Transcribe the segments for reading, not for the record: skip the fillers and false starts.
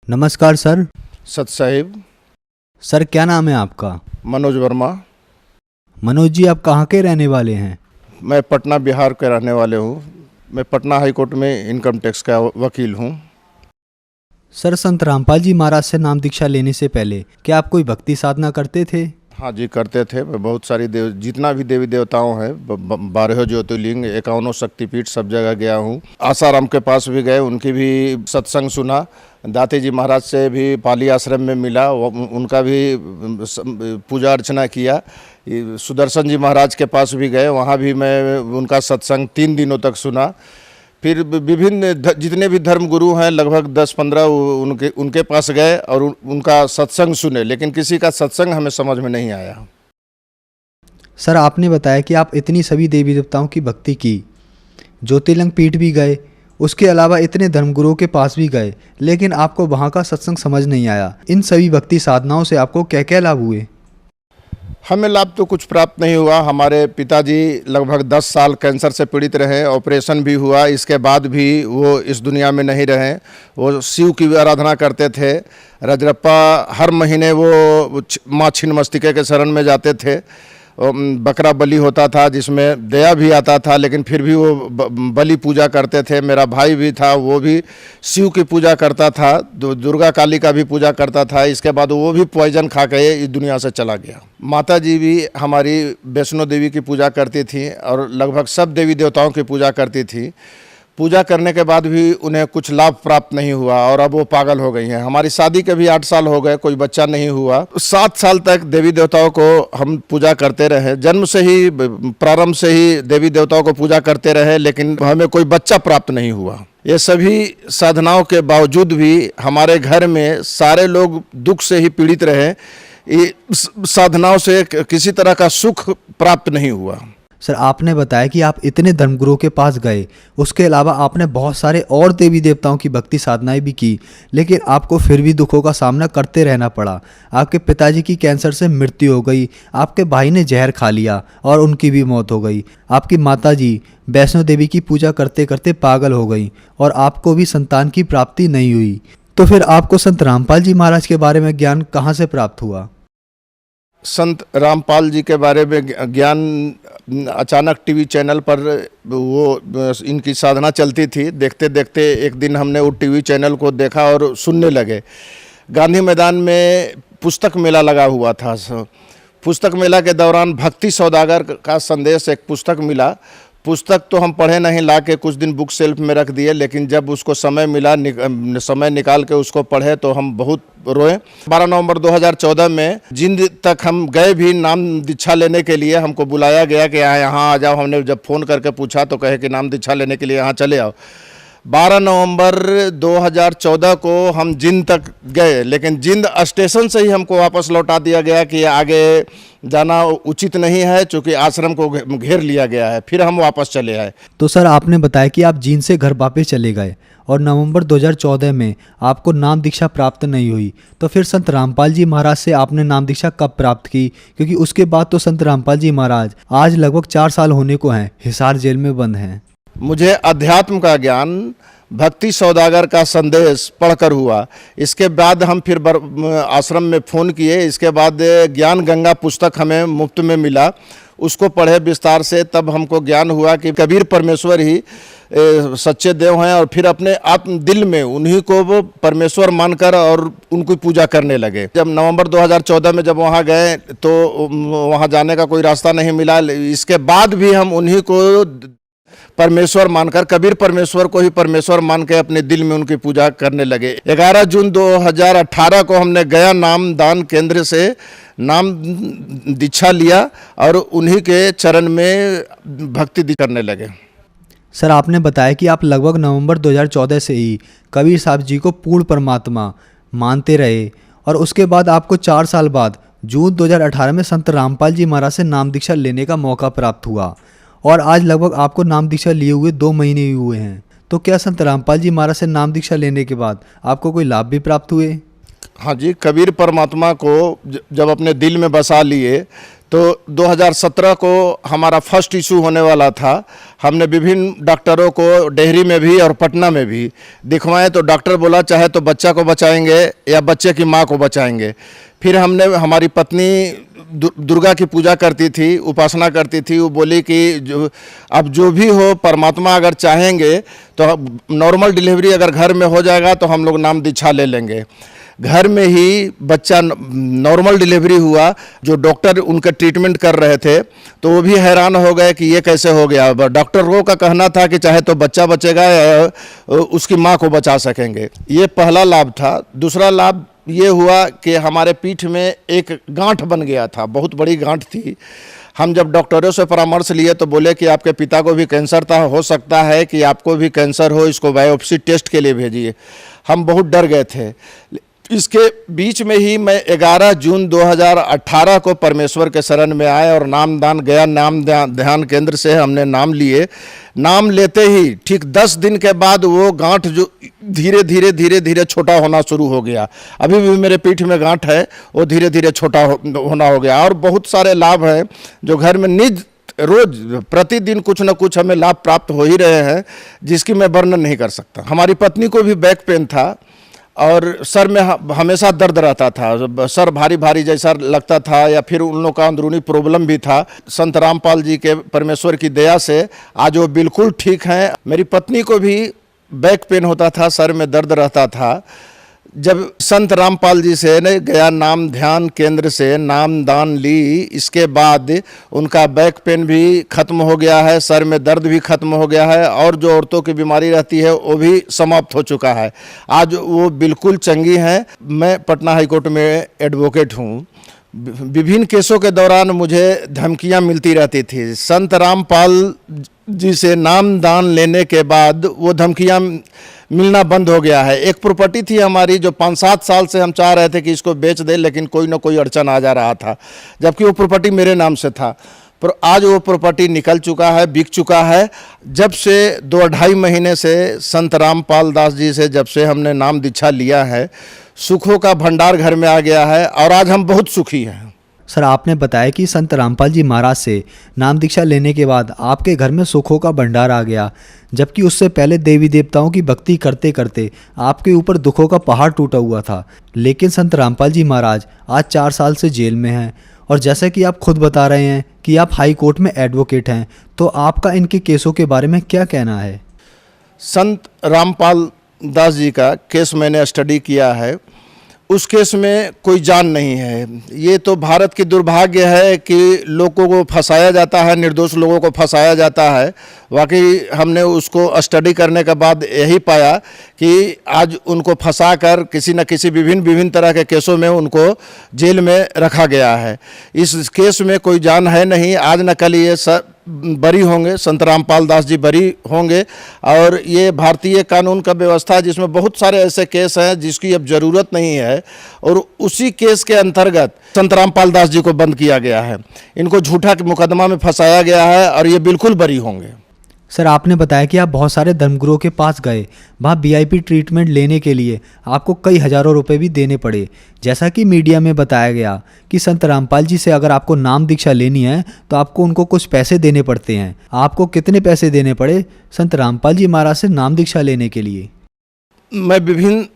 नमस्कार सर। सत साहिब। सर क्या नाम है आपका? मनोज वर्मा। मनोज जी, आप कहाँ के रहने वाले हैं? मैं पटना बिहार के रहने वाले हूँ। मैं पटना हाई कोर्ट में इनकम टैक्स का वकील हूँ। सर, संत रामपाल जी महाराज से नाम दीक्षा लेने से पहले क्या आप कोई भक्ति साधना करते थे? हाँ जी, करते थे। मैं बहुत सारी जितना भी देवी देवताओं हैं 12 ज्योतिर्लिंग 51 शक्तिपीठ सब जगह गया हूँ। आसाराम के पास भी गए, उनकी भी सत्संग सुना। दाती जी महाराज से भी पाली आश्रम में मिला, उनका भी पूजा अर्चना किया। सुदर्शन जी महाराज के पास भी गए, वहाँ भी मैं उनका सत्संग 3 दिनों तक सुना। फिर विभिन्न जितने भी धर्म गुरु हैं लगभग 10-15 उनके पास गए और उनका सत्संग सुने, लेकिन किसी का सत्संग हमें समझ में नहीं आया। सर, आपने बताया कि आप इतनी सभी देवी देवताओं की भक्ति की, ज्योतिर्लिंग पीठ भी गए, उसके अलावा इतने धर्मगुरुओं के पास भी गए, लेकिन आपको वहाँ का सत्संग समझ नहीं आया। इन सभी भक्ति साधनाओं से आपको क्या क्या लाभ हुए? हमें लाभ तो कुछ प्राप्त नहीं हुआ। हमारे पिताजी लगभग 10 साल कैंसर से पीड़ित रहे, ऑपरेशन भी हुआ, इसके बाद भी वो इस दुनिया में नहीं रहे। वो शिव की आराधना करते थे। रजरप्पा हर महीने वो माँ छिन्नमस्तिके के शरण में जाते थे। बकरा बलि होता था जिसमें दया भी आता था, लेकिन फिर भी वो बलि पूजा करते थे। मेरा भाई भी था, वो भी शिव की पूजा करता था, दुर्गा काली का भी पूजा करता था। इसके बाद वो भी पॉइजन खा के इस दुनिया से चला गया। माता जी भी हमारी वैष्णो देवी की पूजा करती थी और लगभग सब देवी देवताओं की पूजा करती थी। पूजा करने के बाद भी उन्हें कुछ लाभ प्राप्त नहीं हुआ और अब वो पागल हो गई हैं। हमारी शादी के भी 8 साल हो गए, कोई बच्चा नहीं हुआ। 7 साल तक देवी देवताओं को हम पूजा करते रहे, जन्म से ही, प्रारंभ से ही देवी देवताओं को पूजा करते रहे, लेकिन हमें कोई बच्चा प्राप्त नहीं हुआ। ये सभी साधनाओं के बावजूद भी हमारे घर में सारे लोग दुख से ही पीड़ित रहे। ये साधनाओं से किसी तरह का सुख प्राप्त नहीं हुआ। सर, आपने बताया कि आप इतने धर्मगुरुओं के पास गए, उसके अलावा आपने बहुत सारे और देवी देवताओं की भक्ति साधनाएं भी की, लेकिन आपको फिर भी दुखों का सामना करते रहना पड़ा। आपके पिताजी की कैंसर से मृत्यु हो गई, आपके भाई ने जहर खा लिया और उनकी भी मौत हो गई। आपकी माताजी वैष्णो देवी की पूजा करते करते पागल हो गई और आपको भी संतान की प्राप्ति नहीं हुई। तो फिर आपको संत रामपाल जी महाराज के बारे में ज्ञान कहाँ से प्राप्त हुआ? संत रामपाल जी के बारे में ज्ञान अचानक टीवी चैनल पर वो इनकी साधना चलती थी। देखते देखते एक दिन हमने वो टीवी चैनल को देखा और सुनने लगे। गांधी मैदान में पुस्तक मेला लगा हुआ था। पुस्तक मेला के दौरान भक्ति सौदागर का संदेश एक पुस्तक मिला। पुस्तक तो हम पढ़े नहीं, ला के कुछ दिन बुक शेल्फ में रख दिए, लेकिन जब उसको समय मिला, समय निकाल के उसको पढ़े तो हम बहुत रोए। 12 नवंबर 2014 में जिंद तक हम गए भी नाम दीक्षा लेने के लिए। हमको बुलाया गया कि यहाँ आ जाओ। हमने जब फ़ोन करके पूछा तो कहे कि नाम दीक्षा लेने के लिए यहाँ चले आओ। 12 नवंबर 2014 को हम जिंद तक गए, लेकिन जिंद स्टेशन से ही हमको वापस लौटा दिया गया कि आगे जाना उचित नहीं है, चूँकि आश्रम को घेर लिया गया है। फिर हम वापस चले आए। तो सर, आपने बताया कि आप जिंद से घर वापस चले गए और नवंबर 2014 में आपको नाम दीक्षा प्राप्त नहीं हुई। तो फिर संत रामपाल जी महाराज से आपने नाम दीक्षा कब प्राप्त की? क्योंकि उसके बाद तो संत रामपाल जी महाराज आज लगभग 4 साल होने को हैं, हिसार जेल में बंद हैं। मुझे अध्यात्म का ज्ञान भक्ति सौदागर का संदेश पढ़कर हुआ। इसके बाद हम फिर आश्रम में फ़ोन किए। इसके बाद ज्ञान गंगा पुस्तक हमें मुफ्त में मिला, उसको पढ़े विस्तार से। तब हमको ज्ञान हुआ कि कबीर परमेश्वर ही सच्चे देव हैं, और फिर अपने आत्म दिल में उन्हीं को वो परमेश्वर मानकर और उनको पूजा करने लगे। जब नवंबर 2014 में जब वहाँ गए तो वहाँ जाने का कोई रास्ता नहीं मिला। इसके बाद भी हम उन्हीं को परमेश्वर मानकर, कबीर परमेश्वर को ही परमेश्वर मान के अपने दिल में उनकी पूजा करने लगे। 11 जून 2018 को हमने गया नाम दान केंद्र से नाम दीक्षा लिया और उन्हीं के चरण में भक्ति करने लगे। सर, आपने बताया कि आप लगभग नवंबर 2014 से ही कबीर साहब जी को पूर्ण परमात्मा मानते रहे और उसके बाद आपको 4 साल बाद जून 2018 में संत रामपाल जी महाराज से नाम दीक्षा लेने का मौका प्राप्त हुआ और आज लगभग आपको नाम दीक्षा लिए हुए 2 महीने ही हुए हैं। तो क्या संत रामपाल जी महाराज से नाम दीक्षा लेने के बाद आपको कोई लाभ भी प्राप्त हुए? हाँ जी, कबीर परमात्मा को जब अपने दिल में बसा लिए तो 2017 को हमारा फर्स्ट इशू होने वाला था। हमने विभिन्न डॉक्टरों को डेहरी में भी और पटना में भी दिखवाएं तो डॉक्टर बोला चाहे तो बच्चा को बचाएंगे या बच्चे की माँ को बचाएंगे। फिर हमने, हमारी पत्नी दुर्गा की पूजा करती थी, उपासना करती थी, वो बोली कि अब जो भी हो परमात्मा अगर चाहेंगे तो नॉर्मल डिलीवरी अगर घर में हो जाएगा तो हम लोग नाम दीक्षा ले लेंगे। घर में ही बच्चा नॉर्मल डिलीवरी हुआ। जो डॉक्टर उनका ट्रीटमेंट कर रहे थे तो वो भी हैरान हो गए कि ये कैसे हो गया। डॉक्टरों का कहना था कि चाहे तो बच्चा बचेगा या उसकी माँ को बचा सकेंगे। ये पहला लाभ था। दूसरा लाभ ये हुआ कि हमारे पीठ में एक गांठ बन गया था, बहुत बड़ी गांठ थी। हम जब डॉक्टरों से परामर्श लिए तो बोले कि आपके पिता को भी कैंसर था, हो सकता है कि आपको भी कैंसर हो, इसको बायोप्सी टेस्ट के लिए भेजिए। हम बहुत डर गए थे। इसके बीच में ही मैं 11 जून 2018 को परमेश्वर के शरण में आए और नामदान गया नाम ध्यान केंद्र से हमने नाम लिए। नाम लेते ही ठीक 10 दिन के बाद वो गांठ जो धीरे धीरे छोटा होना शुरू हो गया। अभी भी मेरे पीठ में गांठ है, वो धीरे धीरे छोटा होना हो गया। और बहुत सारे लाभ हैं जो घर में रोज प्रतिदिन कुछ न कुछ हमें लाभ प्राप्त हो ही रहे हैं, जिसकी मैं वर्णन नहीं कर सकता। हमारी पत्नी को भी बैक पेन था और सर में हमेशा दर्द रहता था, सर भारी भारी जैसा लगता था, या फिर उन लोगों का अंदरूनी प्रॉब्लम भी था। संत रामपाल जी के परमेश्वर की दया से आज वो बिल्कुल ठीक हैं। मेरी पत्नी को भी बैक पेन होता था, सर में दर्द रहता था। जब संत रामपाल जी से ने गया नाम ध्यान केंद्र से नाम दान ली, इसके बाद उनका बैक पेन भी खत्म हो गया है, सर में दर्द भी खत्म हो गया है, और जो औरतों की बीमारी रहती है वो भी समाप्त हो चुका है। आज वो बिल्कुल चंगी हैं। मैं पटना हाईकोर्ट में एडवोकेट हूँ। विभिन्न केसों के दौरान मुझे धमकियाँ मिलती रहती थी। संत रामपाल जी से नाम दान लेने के बाद वो धमकियाँ मिलना बंद हो गया है। एक प्रॉपर्टी थी हमारी जो 5-7 साल से हम चाह रहे थे कि इसको बेच दें, लेकिन कोई ना कोई अड़चन आ जा रहा था, जबकि वो प्रॉपर्टी मेरे नाम से था। पर आज वो प्रॉपर्टी निकल चुका है, बिक चुका है। जब से 2-2.5 महीने से संत रामपाल दास जी से जब से हमने नाम दीक्षा लिया है, सुखों का भंडार घर में आ गया है और आज हम बहुत सुखी हैं। सर, आपने बताया कि संत रामपाल जी महाराज से नाम दीक्षा लेने के बाद आपके घर में सुखों का भंडार आ गया, जबकि उससे पहले देवी देवताओं की भक्ति करते करते आपके ऊपर दुखों का पहाड़ टूटा हुआ था। लेकिन संत रामपाल जी महाराज आज 4 साल से जेल में हैं, और जैसा कि आप खुद बता रहे हैं कि आप हाई कोर्ट में एडवोकेट हैं, तो आपका इनके केसों के बारे में क्या कहना है? संत रामपाल दास जी का केस मैंने स्टडी किया है। उस केस में कोई जान नहीं है। ये तो भारत की दुर्भाग्य है कि लोगों को फंसाया जाता है, निर्दोष लोगों को फंसाया जाता है। वाकई हमने उसको स्टडी करने के बाद यही पाया कि आज उनको फंसाकर किसी न किसी विभिन्न तरह के केसों में उनको जेल में रखा गया है। इस केस में कोई जान है नहीं। आज न कल ये बरी होंगे, संत रामपाल दास जी बरी होंगे। और ये भारतीय कानून का व्यवस्था जिसमें बहुत सारे ऐसे केस हैं जिसकी अब ज़रूरत नहीं है, और उसी केस के अंतर्गत संत रामपाल दास जी को बंद किया गया है। इनको झूठा मुकदमा में फंसाया गया है और ये बिल्कुल बरी होंगे। सर, आपने बताया कि आप बहुत सारे धर्मगुरुओं के पास गए, वहाँ VIP ट्रीटमेंट लेने के लिए आपको कई हज़ारों रुपए भी देने पड़े। जैसा कि मीडिया में बताया गया कि संत रामपाल जी से अगर आपको नाम दीक्षा लेनी है तो आपको उनको कुछ पैसे देने पड़ते हैं। आपको कितने पैसे देने पड़े संत रामपाल जी महाराज से नाम दीक्षा लेने के लिए? मैं विभिन्न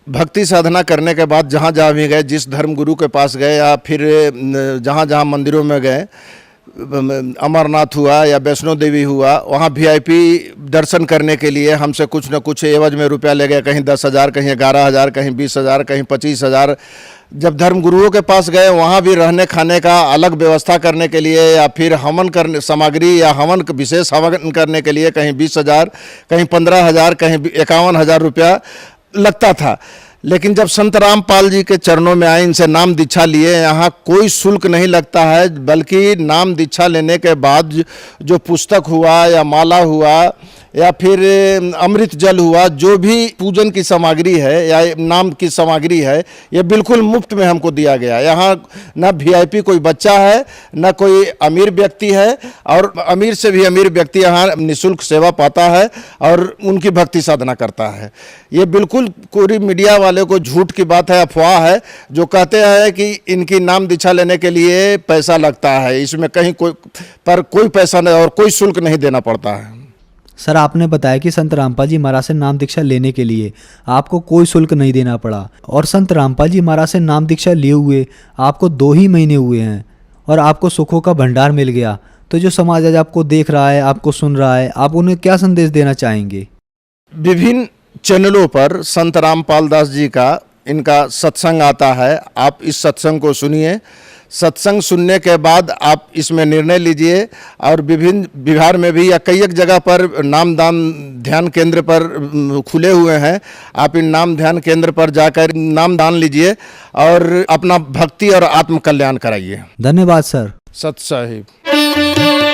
भक्ति साधना करने के बाद जहाँ जहाँ भी गए, जिस धर्मगुरु के पास गए या फिर जहाँ जहाँ मंदिरों में गए, अमरनाथ हुआ या वैष्णो देवी हुआ, वहाँ VIP दर्शन करने के लिए हमसे कुछ न कुछ एवज में रुपया ले गए। कहीं 10,000, कहीं 11,000, कहीं 20,000, कहीं 25,000। जब धर्मगुरुओं के पास गए वहाँ भी रहने खाने का अलग व्यवस्था करने के लिए या फिर हवन करने सामग्री या हवन विशेष हवन करने के लिए कहीं 20,000, कहीं 15,000, कहीं 51,000 रुपया लगता था। लेकिन जब संत रामपाल जी के चरणों में आए, इनसे नाम दीक्षा लिए, यहाँ कोई शुल्क नहीं लगता है, बल्कि नाम दीक्षा लेने के बाद जो पुस्तक हुआ या माला हुआ या फिर अमृत जल हुआ, जो भी पूजन की सामग्री है या नाम की सामग्री है, ये बिल्कुल मुफ्त में हमको दिया गया। यहाँ न वीआईपी कोई बच्चा है, न कोई अमीर व्यक्ति है, और अमीर से भी अमीर व्यक्ति यहाँ निःशुल्क सेवा पाता है और उनकी भक्ति साधना करता है। ये बिल्कुल पूरी मीडिया वाले को झूठ की बात है, अफवाह है, जो कहते हैं कि इनकी नाम दीक्षा लेने के लिए पैसा लगता है। इसमें कहीं कोई पैसा नहीं और कोई शुल्क नहीं देना पड़ता है। सर, आपने बताया कि संत रामपाल जी महाराज से नाम दीक्षा लेने के लिए आपको कोई शुल्क नहीं देना पड़ा, और संत रामपाल जी महाराज से नाम दीक्षा लिए हुए आपको 2 ही महीने हुए हैं और आपको सुखों का भंडार मिल गया। तो जो समाज आज आपको देख रहा है, आपको सुन रहा है, आप उन्हें क्या संदेश देना चाहेंगे? विभिन्न चैनलों पर संत रामपाल दास जी का इनका सत्संग आता है। आप इस सत्संग को सुनिए। सत्संग सुनने के बाद आप इसमें निर्णय लीजिए। और विभिन्न बिहार में भी या कई एक जगह पर नाम दान ध्यान केंद्र पर खुले हुए हैं। आप इन नाम ध्यान केंद्र पर जाकर नाम दान लीजिए और अपना भक्ति और आत्म कल्याण कराइए। धन्यवाद सर। सत साहिब।